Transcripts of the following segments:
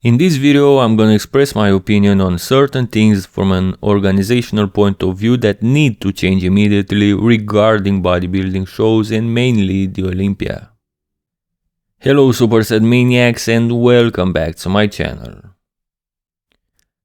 In this video, I'm gonna express my opinion on certain things from an organizational point of view that need to change immediately regarding bodybuilding shows and mainly the Olympia. Hello Superset Maniacs and welcome back to my channel.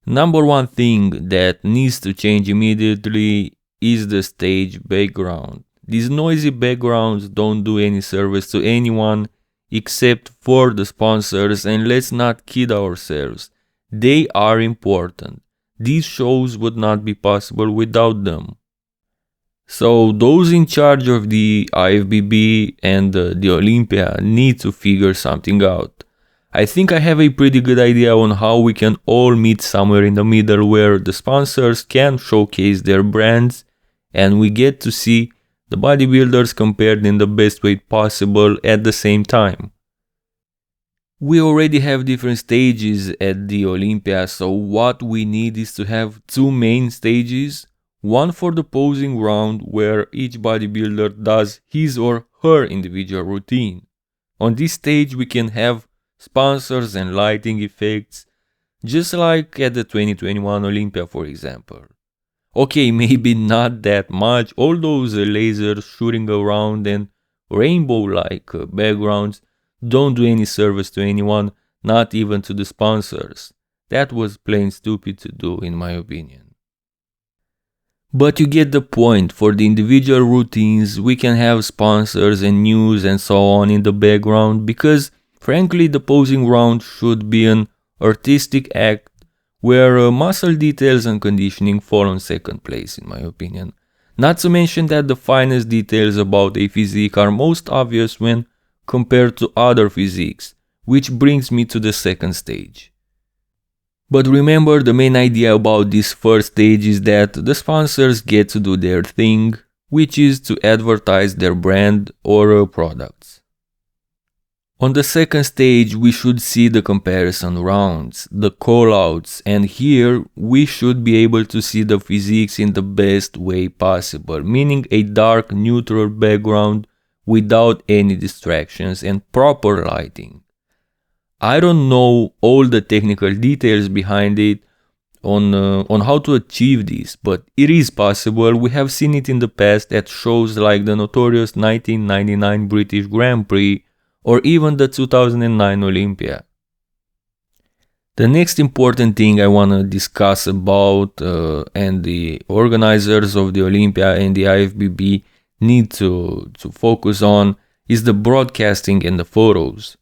Number one thing that needs to change immediately is the stage background. These noisy backgrounds don't do any service to anyone except for the sponsors, and let's not kid ourselves. They are important. These shows would not be possible without them. So those in charge of the IFBB and the Olympia need to figure something out. I think I have a pretty good idea on how we can all meet somewhere in the middle where the sponsors can showcase their brands and we get to see the bodybuilders compared in the best way possible at the same time. We already have different stages at the Olympia, so what we need is to have two main stages. One for the posing round where each bodybuilder does his or her individual routine. On this stage we can have sponsors and lighting effects, just like at the 2021 Olympia for example. Okay, maybe not that much, all those lasers shooting around and rainbow-like backgrounds don't do any service to anyone, not even to the sponsors. That was plain stupid to do in my opinion. But you get the point. For the individual routines, we can have sponsors and news and so on in the background because frankly the posing round should be an artistic act where muscle details and conditioning fall on second place in my opinion. Not to mention that the finest details about a physique are most obvious when compared to other physiques, which brings me to the second stage. But remember, the main idea about this first stage is that the sponsors get to do their thing, which is to advertise their brand or products. On the second stage, we should see the comparison rounds, the callouts, and here we should be able to see the physiques in the best way possible, meaning a dark neutral background without any distractions and proper lighting. I don't know all the technical details behind it on how to achieve this, but it is possible. We have seen it in the past at shows like the notorious 1999 British Grand Prix or even the 2009 Olympia. The next important thing I want to discuss about and the organizers of the Olympia and the IFBB need to focus on is the broadcasting and the photos.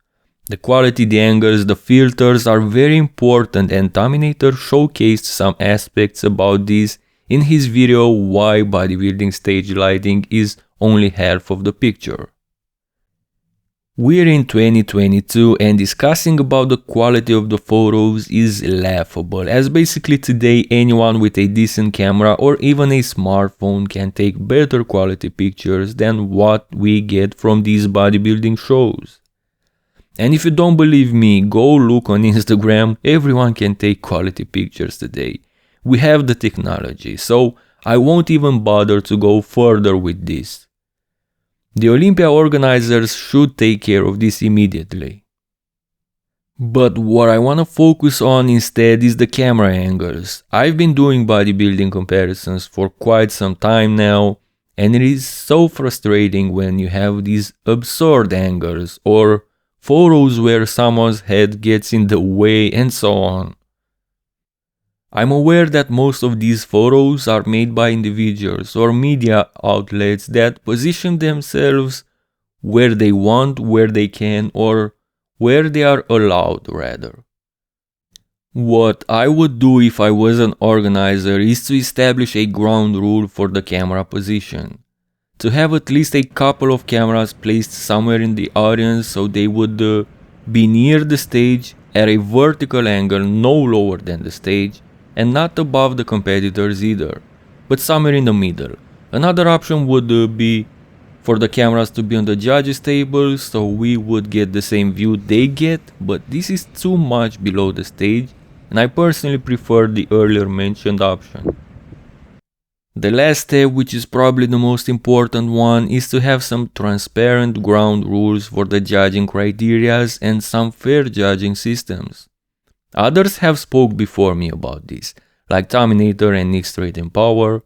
The quality, the angles, the filters are very important, and Dominator showcased some aspects about this in his video Why Bodybuilding Stage Lighting is Only Half of the Picture. We're in 2022 and discussing about the quality of the photos is laughable, as basically today anyone with a decent camera or even a smartphone can take better quality pictures than what we get from these bodybuilding shows. And if you don't believe me, go look on Instagram, everyone can take quality pictures today. We have the technology, so I won't even bother to go further with this. The Olympia organizers should take care of this immediately. But what I want to focus on instead is the camera angles. I've been doing bodybuilding comparisons for quite some time now, and it is so frustrating when you have these absurd angles or photos where someone's head gets in the way and so on. I'm aware that most of these photos are made by individuals or media outlets that position themselves where they want, where they can, or where they are allowed rather. What I would do if I was an organizer is to establish a ground rule for the camera position. To have at least a couple of cameras placed somewhere in the audience so they would be near the stage at a vertical angle no lower than the stage, and not above the competitors either, but somewhere in the middle. Another option would be for the cameras to be on the judges' table so we would get the same view they get, but this is too much below the stage and I personally prefer the earlier mentioned option. The last step, which is probably the most important one, is to have some transparent ground rules for the judging criterias and some fair judging systems. Others have spoke before me about this, like Terminator and Nick Straight and Power.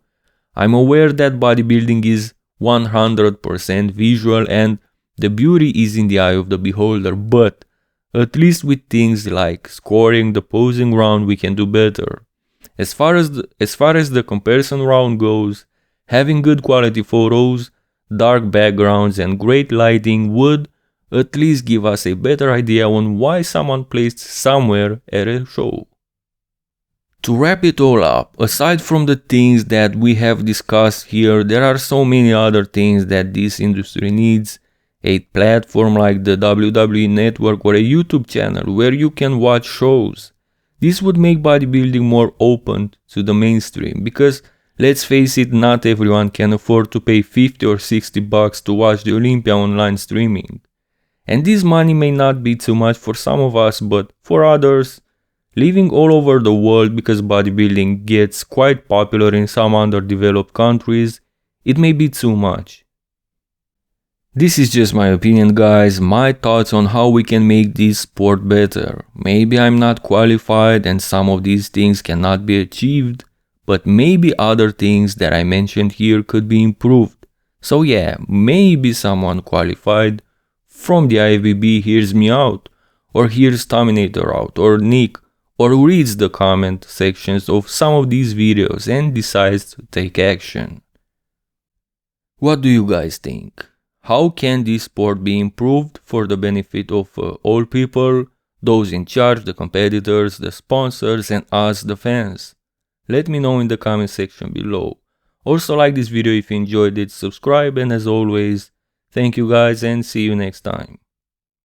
I'm aware that bodybuilding is 100% visual and the beauty is in the eye of the beholder, but at least with things like scoring the posing round we can do better. As far as the comparison round goes, having good quality photos, dark backgrounds and great lighting would at least give us a better idea on why someone placed somewhere at a show. To wrap it all up, aside from the things that we have discussed here, there are so many other things that this industry needs. A platform like the WWE Network or a YouTube channel where you can watch shows. This would make bodybuilding more open to the mainstream because, let's face it, not everyone can afford to pay 50 or 60 bucks to watch the Olympia online streaming. And this money may not be too much for some of us, but for others, living all over the world because bodybuilding gets quite popular in some underdeveloped countries, it may be too much. This is just my opinion, guys, my thoughts on how we can make this sport better. Maybe I'm not qualified and some of these things cannot be achieved, but maybe other things that I mentioned here could be improved. So yeah, maybe someone qualified from the IFBB hears me out, or hears Terminator out, or Nick, or reads the comment sections of some of these videos and decides to take action. What do you guys think? How can this sport be improved for the benefit of all people, those in charge, the competitors, the sponsors, and us, the fans? Let me know in the comment section below. Also like this video if you enjoyed it, subscribe, and as always, thank you guys and see you next time.